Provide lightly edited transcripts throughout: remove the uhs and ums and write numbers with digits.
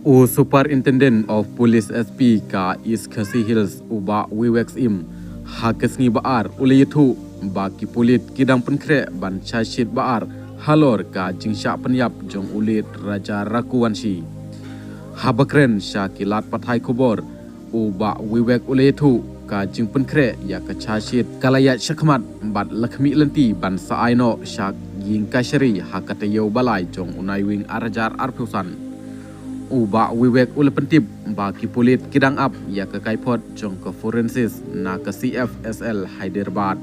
Superintendent of Police SP ka East Khasi Hills uba Wiwex im hakesngi baar ulayatu baki pulit kidang penkre ban chashit baar halor ka jingsha penyap jong ulit Raja Rakuwanshi habakren syakilat pathai kubor uba Wiwex ulayatu ka jing penkre ya ka chashit kalayat syakmat bat lakhmi lenti ban saaino syak ying kashari hakatayo balai jong unai wing arajar arpusan uba Wiwex ule pentip baki pulit kidang up ya ke kaipot jong ke forensis na ke CFSL Hyderabad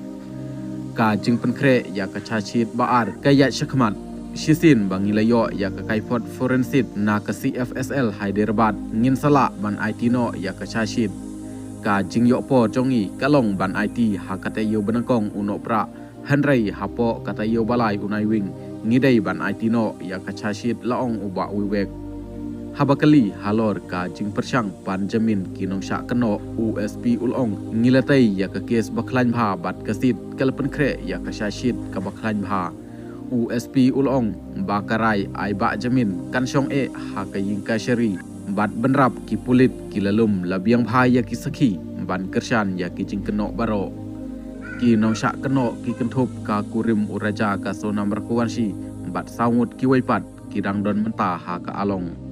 ka jing penkre ya ke chachit baar kaya syakmat shisin bangilayo ya ke kaipot forensit na ke CFSL Hyderabad ngin sala ban IT no ya ke chachit ka jing yo po jongi kalong ban IT hakatayo benangkong uno pra hanrei hapo katayo balai unai wing ngidai ban IT no ya ke chachit laong uba Wiwex habakali halor ka jing persyang pan jamin kinong syak keno USP ulong ngilatai ya ke kes baklan bha bat kasit kalpen kre ya ke syashit ka baklan bha USP ulong bakarai ai ba jamin kan syong ha ka ying ka syari bat benrap ki pulit kilalum labiang bha ya ki sakhi ban kersyan ya ki jing keno baro kinong syak keno ki kentup ka kurim uraja ka Sonam Rakuwanshi bat saungut ki waipat kirang don menta ha ka along